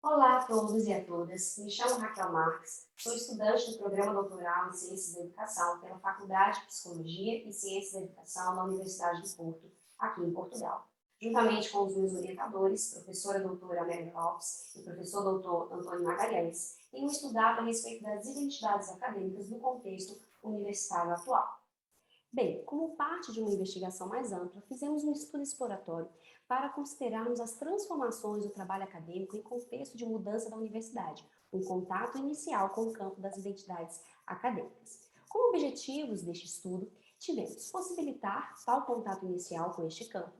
Olá a todos e a todas, me chamo Raquel Marques, sou estudante do Programa Doutoral em Ciências da Educação pela Faculdade de Psicologia e Ciências da Educação da Universidade do Porto, aqui em Portugal. Juntamente com os meus orientadores, professora doutora Amélia Lopes e professor doutor Antônio Magalhães, tenho estudado a respeito das identidades acadêmicas no contexto universitário atual. Bem, como parte de uma investigação mais ampla, fizemos um estudo exploratório para considerarmos as transformações do trabalho acadêmico em contexto de mudança da universidade, um contato inicial com o campo das identidades acadêmicas. Como objetivos deste estudo, tivemos possibilitar tal contato inicial com este campo,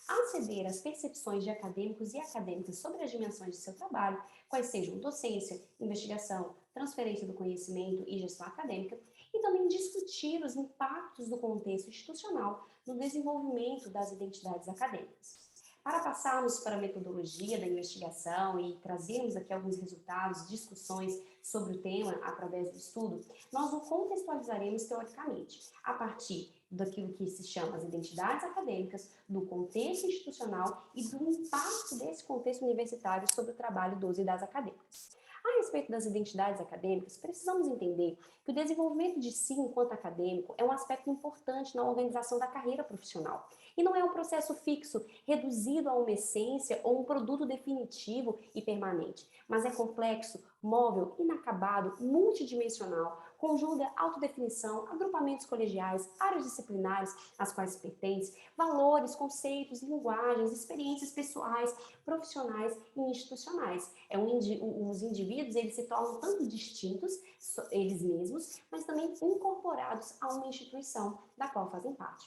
aceder às percepções de acadêmicos e acadêmicas sobre as dimensões de seu trabalho, quais sejam docência, investigação, transferência do conhecimento e gestão acadêmica, e também discutir os impactos do contexto institucional no desenvolvimento das identidades acadêmicas. Para passarmos para a metodologia da investigação e trazermos aqui alguns resultados, discussões sobre o tema através do estudo, nós o contextualizaremos teoricamente, a partir daquilo que se chama as identidades acadêmicas, do contexto institucional e do impacto desse contexto universitário sobre o trabalho dos e das acadêmicas. A respeito das identidades acadêmicas, precisamos entender que o desenvolvimento de si enquanto acadêmico é um aspecto importante na organização da carreira profissional. E não é um processo fixo, reduzido a uma essência ou um produto definitivo e permanente, mas é complexo, móvel, inacabado, multidimensional, conjuga autodefinição, agrupamentos colegiais, áreas disciplinares às quais pertence, valores, conceitos, linguagens, experiências pessoais, profissionais e institucionais. Os indivíduos eles se tornam tanto distintos, eles mesmos, mas também incorporados a uma instituição da qual fazem parte.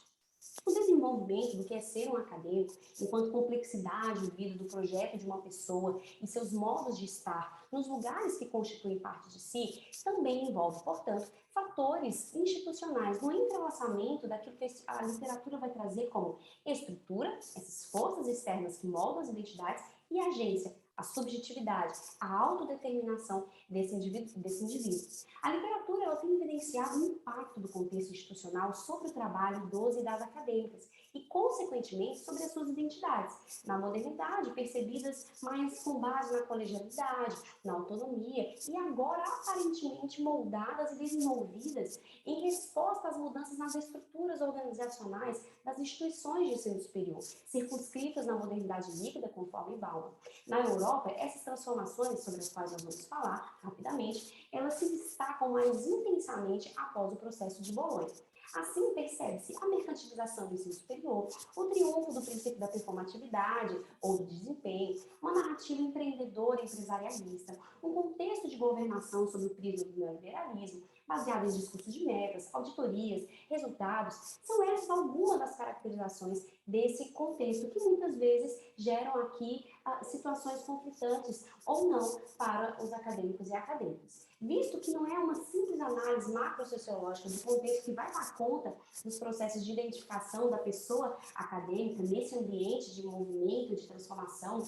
O desenvolvimento do que é ser um acadêmico, enquanto complexidade vivida do projeto de uma pessoa e seus modos de estar nos lugares que constituem parte de si, também envolve, portanto, fatores institucionais no entrelaçamento daquilo que a literatura vai trazer como estrutura, essas forças externas que moldam as identidades, e agência, a subjetividade, a autodeterminação desse indivíduo. A literatura ela tem evidenciado o impacto do contexto institucional sobre o trabalho dos e das acadêmicas e, consequentemente, sobre as suas identidades, na modernidade, percebidas mais com base na colegialidade, na autonomia e agora aparentemente moldadas e desenvolvidas em resposta às mudanças nas estruturas organizacionais das instituições de ensino superior, circunscritas na modernidade líquida, conforme Bauman. Na Europa, essas transformações, sobre as quais nós vamos falar rapidamente, elas se destacam mais intensamente após o processo de Bolonha. Assim, percebe-se a mercantilização do ensino superior, o triunfo do princípio da performatividade ou do desempenho, uma narrativa empreendedora e empresarialista, um contexto de governação sob o prisma do neoliberalismo, baseado em discursos de metas, auditorias, resultados, são essas algumas das caracterizações desse contexto que muitas vezes geram aqui situações conflitantes ou não para os acadêmicos e acadêmicas. Visto que não é uma simples análise macrosociológica do contexto que vai dar conta dos processos de identificação da pessoa acadêmica nesse ambiente de movimento, de transformação,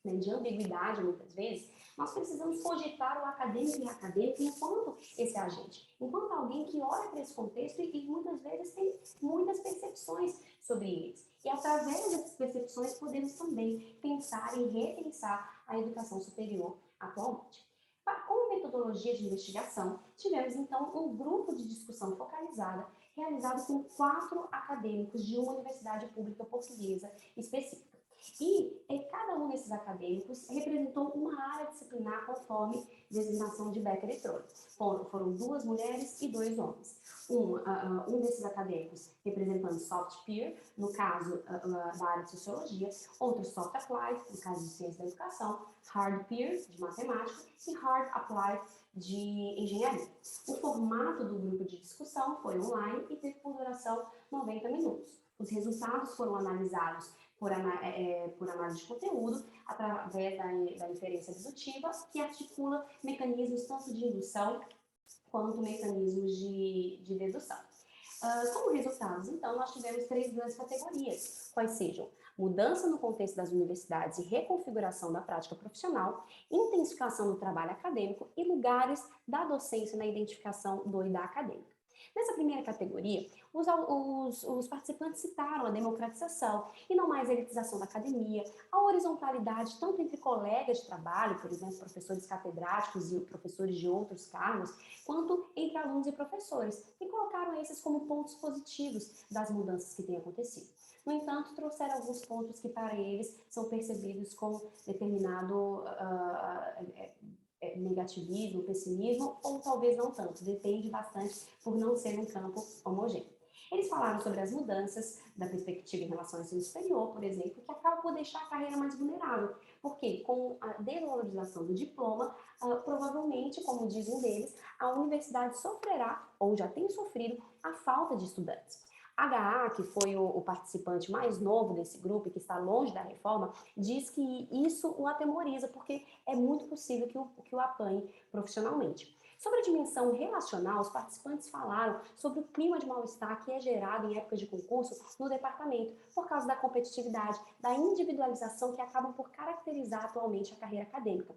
né, de ambiguidade muitas vezes, nós precisamos cogitar o acadêmico e a acadêmica enquanto esse agente, enquanto alguém que olha para esse contexto e muitas vezes tem muitas percepções sobre eles. E através dessas percepções podemos também pensar e repensar a educação superior atualmente. Como metodologia de investigação, tivemos então um grupo de discussão focalizada realizado com 4 acadêmicos de uma universidade pública portuguesa específica. E cada um desses acadêmicos representou uma área disciplinar conforme designação de Beca eletrônico. Foram 2 mulheres e 2 homens. Um desses acadêmicos representando Soft Peer, no caso da área de Sociologia, outro Soft Applied, no caso de Ciência da Educação, Hard Peer, de Matemática, e Hard Applied, de Engenharia. O formato do grupo de discussão foi online e teve por duração 90 minutos. Os resultados foram analisados por análise de conteúdo, através da inferência dedutiva, que articula mecanismos tanto de indução quanto mecanismos de dedução. Como resultados, então, nós tivemos 3 grandes categorias, quais sejam mudança no contexto das universidades e reconfiguração da prática profissional, intensificação do trabalho acadêmico e lugares da docência na identificação do e da acadêmica. Nessa primeira categoria, os participantes citaram a democratização e não mais a elitização da academia, a horizontalidade tanto entre colegas de trabalho, por exemplo, professores catedráticos e professores de outros cargos, quanto entre alunos e professores, e colocaram esses como pontos positivos das mudanças que têm acontecido. No entanto, trouxeram alguns pontos que para eles são percebidos com determinado negativismo, pessimismo, ou talvez não tanto, depende bastante por não ser um campo homogêneo. Eles falaram sobre as mudanças da perspectiva em relação ao ensino superior, por exemplo, que acaba por deixar a carreira mais vulnerável, porque com a desvalorização do diploma, provavelmente, como diz um deles, a universidade sofrerá, ou já tem sofrido, a falta de estudantes. HA, que foi o participante mais novo desse grupo e que está longe da reforma, diz que isso o atemoriza, porque é muito possível que o apanhe profissionalmente. Sobre a dimensão relacional, os participantes falaram sobre o clima de mal-estar que é gerado em épocas de concurso no departamento, por causa da competitividade, da individualização que acabam por caracterizar atualmente a carreira acadêmica.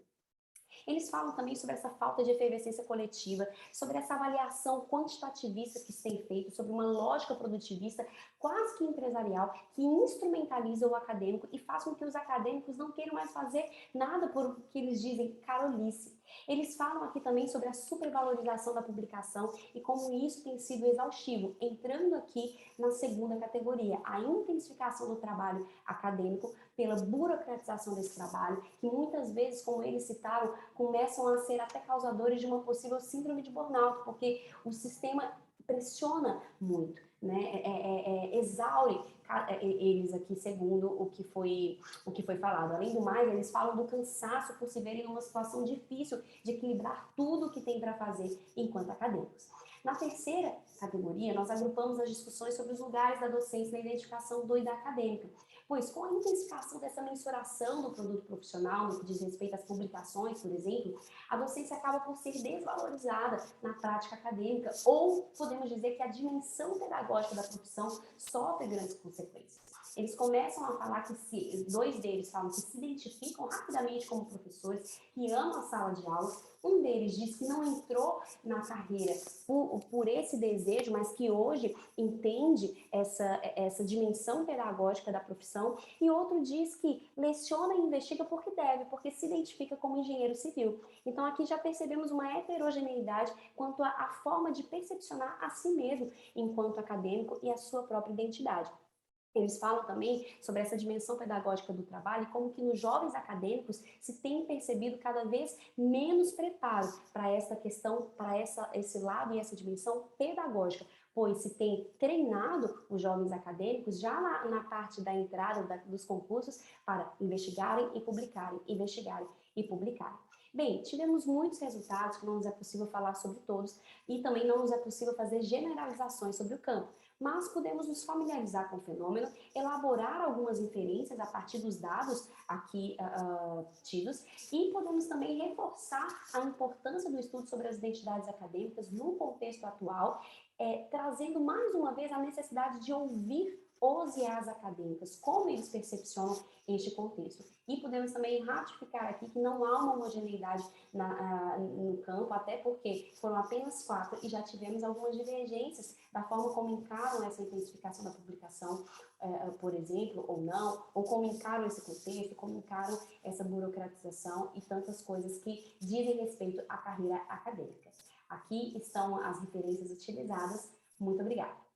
Eles falam também sobre essa falta de efervescência coletiva, sobre essa avaliação quantitativista que se tem feito, sobre uma lógica produtivista quase que empresarial, que instrumentaliza o acadêmico e faz com que os acadêmicos não queiram mais fazer nada por o que eles dizem carolice. Eles falam aqui também sobre a supervalorização da publicação e como isso tem sido exaustivo, entrando aqui na segunda categoria, a intensificação do trabalho acadêmico pela burocratização desse trabalho, que muitas vezes, como eles citaram, começam a ser até causadores de uma possível síndrome de burnout, porque o sistema pressiona muito, né? Exaure eles aqui, segundo o que foi falado. Além do mais, eles falam do cansaço por se verem numa situação difícil de equilibrar tudo o que tem para fazer enquanto acadêmicos. Na terceira categoria, nós agrupamos as discussões sobre os lugares da docência na identificação do e da acadêmica, pois com a intensificação dessa mensuração do produto profissional, no que diz respeito às publicações, por exemplo, a docência acaba por ser desvalorizada na prática acadêmica, ou podemos dizer que a dimensão pedagógica da profissão sofre grandes consequências. Eles começam a falar que dois deles falam que se identificam rapidamente como professores, que amam a sala de aula. Um deles diz que não entrou na carreira por esse desejo, mas que hoje entende essa dimensão pedagógica da profissão. E outro diz que leciona e investiga porque deve, porque se identifica como engenheiro civil. Então aqui já percebemos uma heterogeneidade quanto à forma de percepcionar a si mesmo enquanto acadêmico e a sua própria identidade. Eles falam também sobre essa dimensão pedagógica do trabalho e como que nos jovens acadêmicos se tem percebido cada vez menos preparo para essa questão, para esse lado e essa dimensão pedagógica, pois se tem treinado os jovens acadêmicos já na parte da entrada dos concursos para investigarem e publicarem, investigarem e publicarem. Bem, tivemos muitos resultados que não nos é possível falar sobre todos e também não nos é possível fazer generalizações sobre o campo, mas podemos nos familiarizar com o fenômeno, elaborar algumas inferências a partir dos dados aqui tidos e podemos também reforçar a importância do estudo sobre as identidades acadêmicas no contexto atual, trazendo mais uma vez a necessidade de ouvir os e as acadêmicas, como eles percepcionam este contexto. E podemos também ratificar aqui que não há uma homogeneidade no campo, até porque foram apenas 4 e já tivemos algumas divergências da forma como encaram essa intensificação da publicação, por exemplo, ou não, ou como encaram esse contexto, como encaram essa burocratização e tantas coisas que dizem respeito à carreira acadêmica. Aqui estão as referências utilizadas. Muito obrigada.